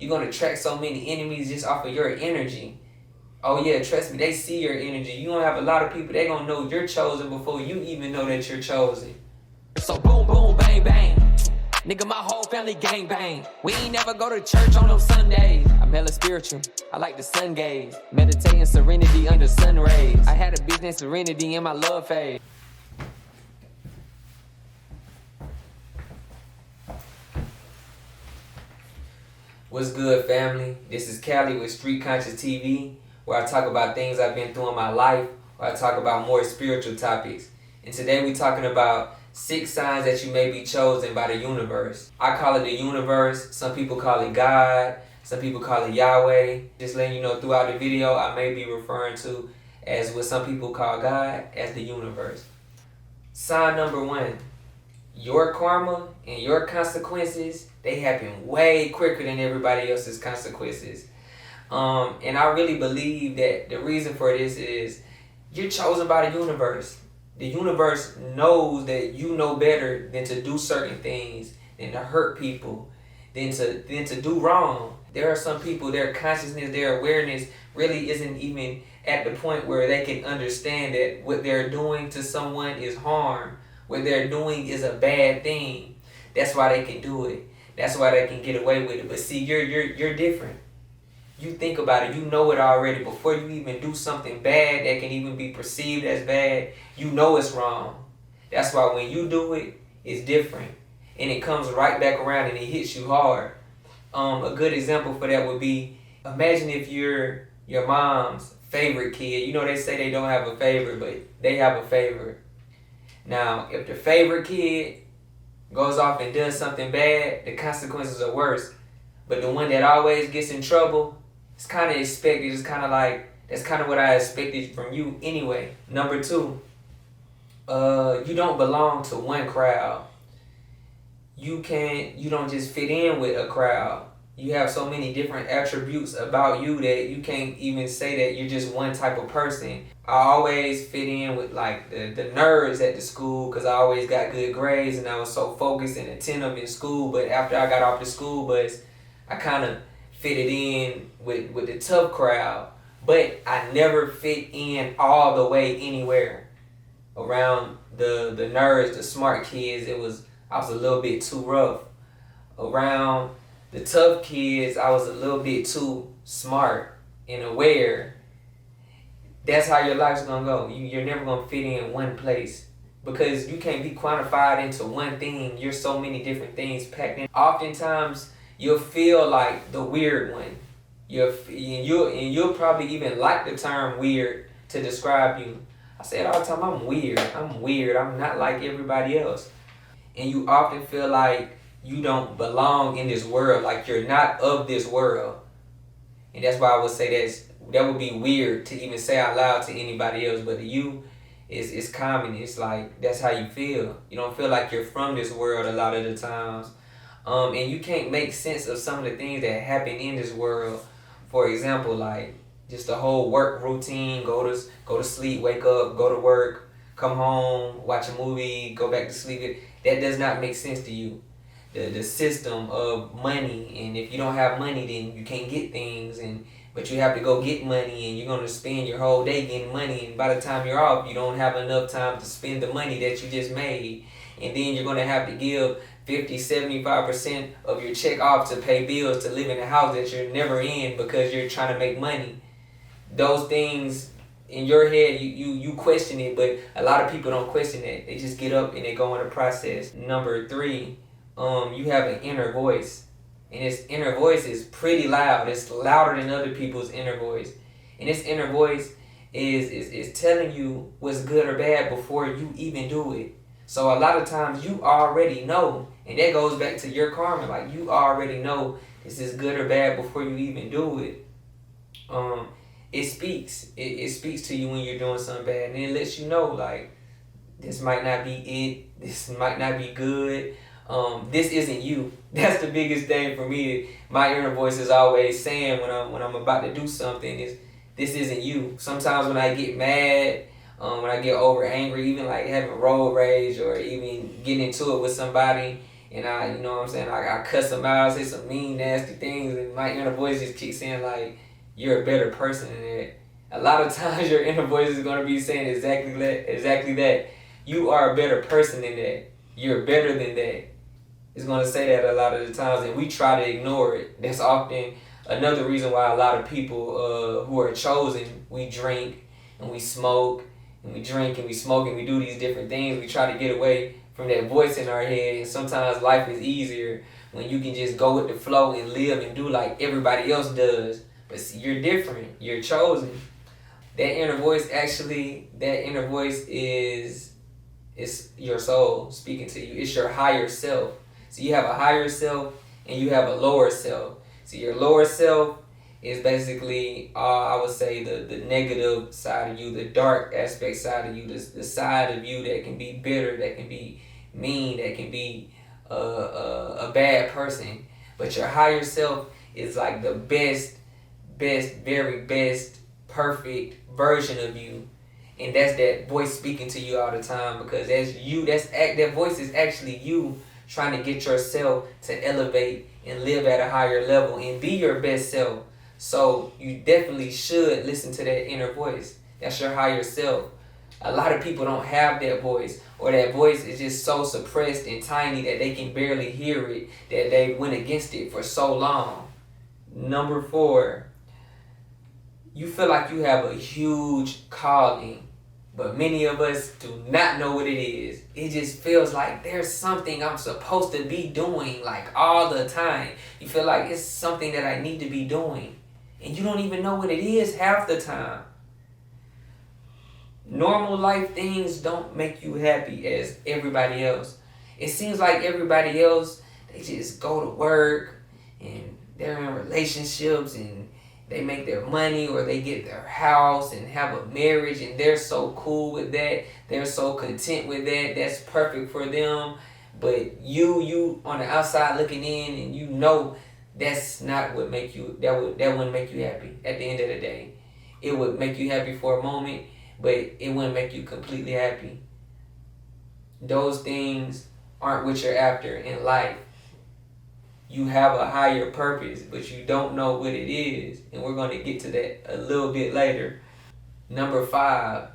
you're going to attract so many enemies just off of your energy. Oh yeah, trust me, they see your energy. You gonna have a lot of people, they gonna know you're chosen before you even know that you're chosen. So boom, boom, bang, bang. Nigga, my whole family gang bang. We ain't never go to church on no Sundays. I'm hella spiritual, I like the sun gaze. Meditating serenity under sun rays. I had a business serenity in my love phase. What's good, family? This is Callie with Street Conscious TV, where I talk about things I've been through in my life, or I talk about more spiritual topics. And today we're talking about 6 signs that you may be chosen by the universe. I call it the universe, some people call it God, some people call it Yahweh. Just letting you know throughout the video, I may be referring to as what some people call God as the universe. Sign number 1, your karma and your consequences, they happen way quicker than everybody else's consequences. And I really believe that the reason for this is you're chosen by the universe. The universe knows that you know better than to do certain things, than to hurt people, than to do wrong. There are some people, their consciousness, their awareness really isn't even at the point where they can understand that what they're doing to someone is harm. What they're doing is a bad thing. That's why they can do it. That's why they can get away with it. But see, you're different. You think about it, you know it already. Before you even do something bad that can even be perceived as bad, you know it's wrong. That's why when you do it, it's different. And it comes right back around and it hits you hard. A good example for that would be, imagine if you're your mom's favorite kid. You know they say they don't have a favorite, but they have a favorite. Now, if the favorite kid goes off and does something bad, the consequences are worse. But the one that always gets in trouble, it's kind of expected. It's kind of like, that's kind of what I expected from you anyway. Number 2, you don't belong to one crowd. You don't just fit in with a crowd. You have so many different attributes about you that you can't even say that you're just one type of person. I always fit in with like the nerds at the school because I always got good grades and I was so focused and attentive in school. But after I got off the school bus, I kind of fitted in with the tough crowd. But I never fit in all the way anywhere. Around the nerds, the smart kids, I was a little bit too rough. Around the tough kids, I was a little bit too smart and aware. That's how your life's gonna go. You're never gonna fit in one place because you can't be quantified into one thing. You're so many different things packed in. Oftentimes, you'll feel like the weird one. You'll probably even like the term weird to describe you. I say it all the time, I'm weird. I'm not like everybody else. And you often feel like you don't belong in this world, like you're not of this world. And that's why I would say that would be weird to even say out loud to anybody else, but to you, it's common. It's like, that's how you feel. You don't feel like you're from this world a lot of the times. And you can't make sense of some of the things that happen in this world. For example, like just the whole work routine, go to sleep, wake up, go to work, come home, watch a movie, go back to sleep. That does not make sense to you. The system of money, and if you don't have money, then you can't get things, but you have to go get money, and you're going to spend your whole day getting money, and by the time you're off, you don't have enough time to spend the money that you just made, and then you're going to have to give 50-75% of your check off to pay bills to live in a house that you're never in because you're trying to make money. Those things in your head, you question it, but a lot of people don't question it. They just get up and they go on the process. Number 3, you have an inner voice, and this inner voice is pretty loud. It's louder than other people's inner voice, and this inner voice is telling you what's good or bad before you even do it. So a lot of times you already know, and that goes back to your karma. Like you already know this is good or bad before you even do it. It speaks to you when you're doing something bad, and it lets you know like this might not be it. This might not be good. This isn't you. That's the biggest thing for me. My inner voice is always saying when I'm about to do something is this isn't you. Sometimes when I get mad, when I get over angry, even like having road rage or even getting into it with somebody, and I, you know what I'm saying, I cuss them out, say some mean, nasty things, and my inner voice just keeps saying like, you're a better person than that. A lot of times your inner voice is going to be saying exactly that. You are a better person than that. You're better than that. It's going to say that a lot of the times, and we try to ignore it. That's often another reason why a lot of people who are chosen, we drink and we smoke, and we drink and we smoke and we do these different things. We try to get away from that voice in our head, and sometimes life is easier when you can just go with the flow and live and do like everybody else does. But see, you're different. You're chosen. That inner voice is your soul speaking to you. It's your higher self. So you have a higher self and you have a lower self. So your lower self is basically, I would say, the negative side of you, the dark aspect side of you, the side of you that can be bitter, that can be mean, that can be a bad person. But your higher self is like the best, very best, perfect version of you. And that's that voice speaking to you all the time, because that's you. That voice is actually you trying to get yourself to elevate and live at a higher level and be your best self. So you definitely should listen to that inner voice. That's your higher self. A lot of people don't have that voice, or that voice is just so suppressed and tiny that they can barely hear it, that they went against it for so long. Number 4, you feel like you have a huge calling, but many of us do not know what it is. It just feels like there's something I'm supposed to be doing like all the time. You feel like it's something that I need to be doing, and you don't even know what it is half the time. Normal life things don't make you happy as everybody else. It seems like everybody else, they just go to work and they're in relationships and they make their money, or they get their house and have a marriage, and they're so cool with that. They're so content with that. That's perfect for them. But you on the outside looking in, and you know that's not what make you, that wouldn't make you happy at the end of the day. It would make you happy for a moment, but it wouldn't make you completely happy. Those things aren't what you're after in life. You have a higher purpose, but you don't know what it is. And we're going to get to that a little bit later. Number 5,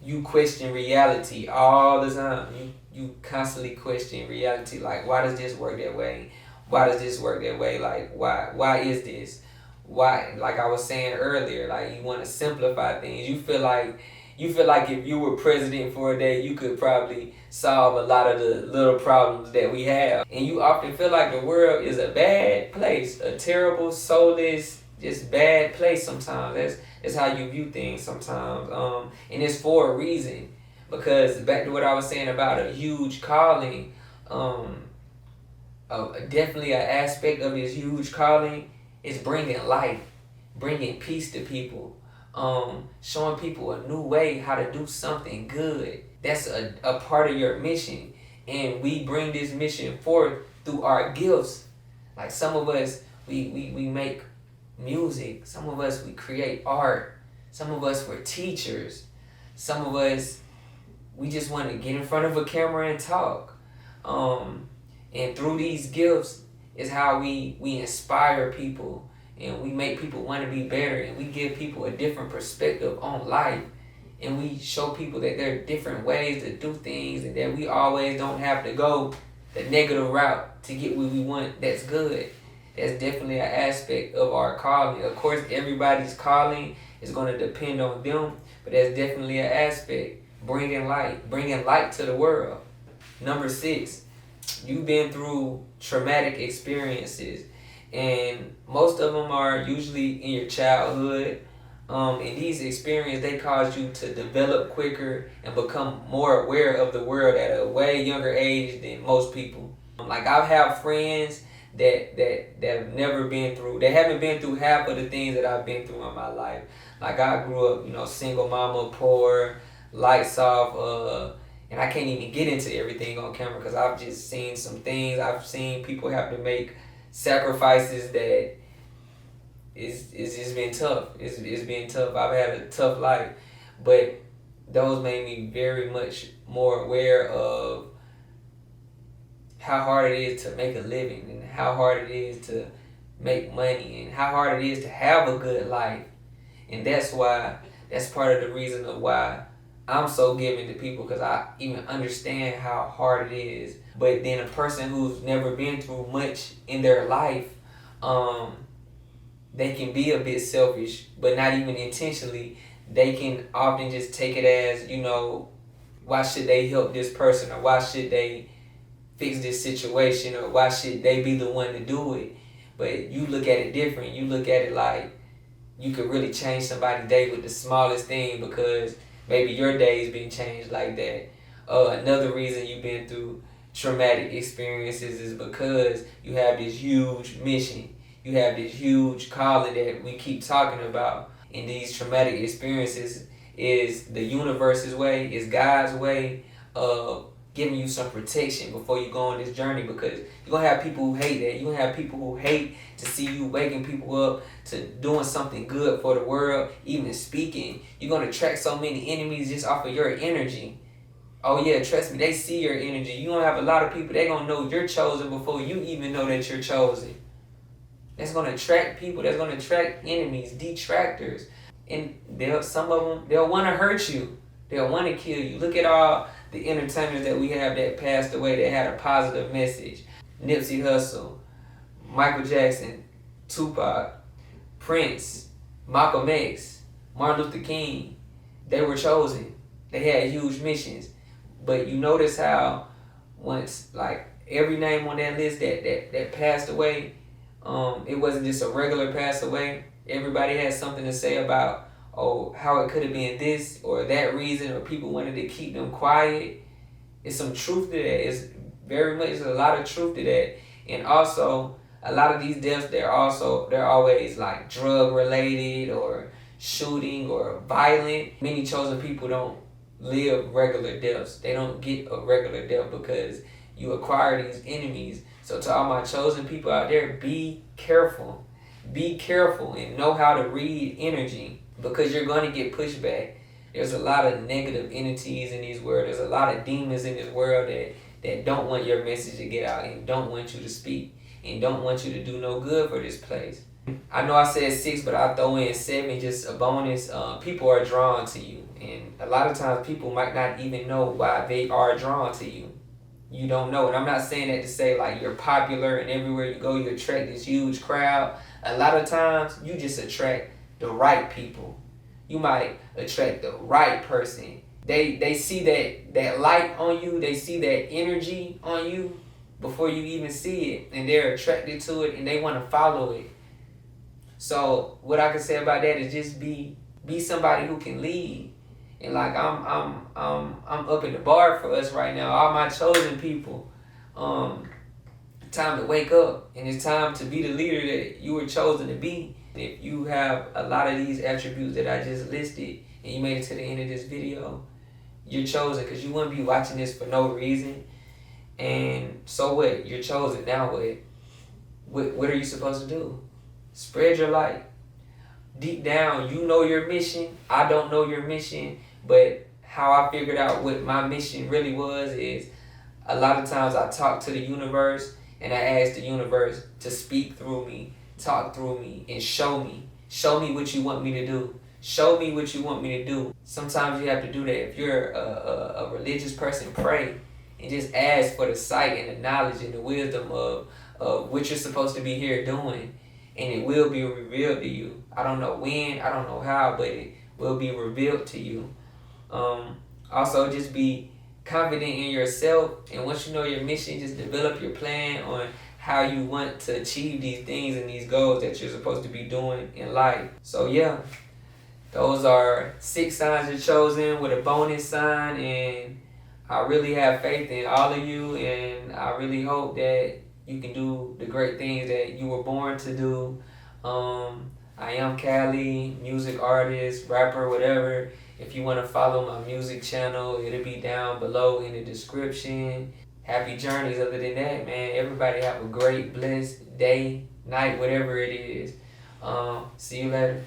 you question reality all the time. You constantly question reality. Like, why does this work that way? Why does this work that way? Like, why is this? Why? Like I was saying earlier, like, you want to simplify things. You feel like if you were president for a day, you could probably solve a lot of the little problems that we have. And you often feel like the world is a bad place, a terrible, soulless, just bad place sometimes. That's how you view things sometimes. And it's for a reason. Because back to what I was saying about a huge calling, definitely an aspect of his huge calling is bringing light, bringing peace to people. Showing people a new way how to do something good. That's a part of your mission. And we bring this mission forth through our gifts. Like some of us, we make music. Some of us, we create art. Some of us, we're teachers. Some of us, we just want to get in front of a camera and talk. And through these gifts is how we inspire people. And we make people want to be better, and we give people a different perspective on life. And we show people that there are different ways to do things, and that we always don't have to go the negative route to get what we want. That's good. That's definitely an aspect of our calling. Of course, everybody's calling is going to depend on them, but that's definitely an aspect. Bringing light to the world. Number 6, you've been through traumatic experiences. And most of them are usually in your childhood. And these experiences, they cause you to develop quicker and become more aware of the world at a way younger age than most people. Like, I have friends that have never been through, they haven't been through half of the things that I've been through in my life. Like, I grew up, single mama, poor, lights off, and I can't even get into everything on camera because I've just seen some things. I've seen people have to make sacrifices that it's just been tough. It's been tough. I've had a tough life, but those made me very much more aware of how hard it is to make a living, and how hard it is to make money, and how hard it is to have a good life. And that's part of the reason of why I'm so giving to people, because I even understand how hard it is. But then a person who's never been through much in their life, they can be a bit selfish, but not even intentionally. They can often just take it as, why should they help this person, or why should they fix this situation, or why should they be the one to do it? But you look at it different. You look at it like you could really change somebody's day with the smallest thing, because maybe your day's been changed like that. Another reason you've been through traumatic experiences is because you have this huge mission. You have this huge calling that we keep talking about. And these traumatic experiences is the universe's way, is God's way of giving you some protection before you go on this journey, because you're going to have people who hate that. You're going to have people who hate to see you waking people up to doing something good for the world, even speaking. You're going to attract so many enemies just off of your energy. Oh yeah, trust me, they see your energy. You're going to have a lot of people, they're going to know you're chosen before you even know that you're chosen. That's going to attract people. That's going to attract enemies, detractors. And some of them, they'll want to hurt you. They'll want to kill you. Look at all the entertainers that we have that passed away that had a positive message. Nipsey Hussle, Michael Jackson, Tupac, Prince, Malcolm X, Martin Luther King. They were chosen. They had huge missions. But you notice how once, like, every name on that list that passed away, it wasn't just a regular pass away. Everybody had something to say about, how it could have been this or that reason, or people wanted to keep them quiet. It's some truth to that. It's a lot of truth to that. And also, a lot of these deaths, they're always like drug related or shooting or violent. Many chosen people don't live regular deaths. They don't get a regular death because you acquire these enemies. So to all my chosen people out there, be careful. Be careful and know how to read energy, because you're going to get pushback. There's a lot of negative entities in this world. There's a lot of demons in this world that don't want your message to get out, and don't want you to speak, and don't want you to do no good for this place. I know I said 6, but I'll throw in 7, just a bonus. People are drawn to you. And a lot of times people might not even know why they are drawn to you. You don't know. And I'm not saying that to say like you're popular and everywhere you go you attract this huge crowd. A lot of times you just attract the right people. You might attract the right person. They see that light on you. They see that energy on you before you even see it. And they're attracted to it and they want to follow it. So what I can say about that is just be somebody who can lead. And like I'm up in the bar for us right now, all my chosen people. Time to wake up, and it's time to be the leader that you were chosen to be. If you have a lot of these attributes that I just listed, and you made it to the end of this video, you're chosen, because you wouldn't be watching this for no reason. And so what? You're chosen. Now what? What are you supposed to do? Spread your light. Deep down, you know your mission. I don't know your mission, but how I figured out what my mission really was is a lot of times I talk to the universe and I ask the universe to speak through me, talk through me, and show me. Show me what you want me to do. Show me what you want me to do. Sometimes you have to do that. If you're a religious person, pray and just ask for the sight and the knowledge and the wisdom of what you're supposed to be here doing. And it will be revealed to you. I don't know when, I don't know how, but it will be revealed to you. Also, just be confident in yourself. And once you know your mission, just develop your plan on how you want to achieve these things and these goals that you're supposed to be doing in life. So yeah, those are 6 signs you're chosen with a bonus sign. And I really have faith in all of you. And I really hope that you can do the great things that you were born to do. I am Cali, music artist, rapper, whatever. If you want to follow my music channel, it'll be down below in the description. Happy journeys. Other than that, man, everybody have a great, blessed day, night, whatever it is. See you later.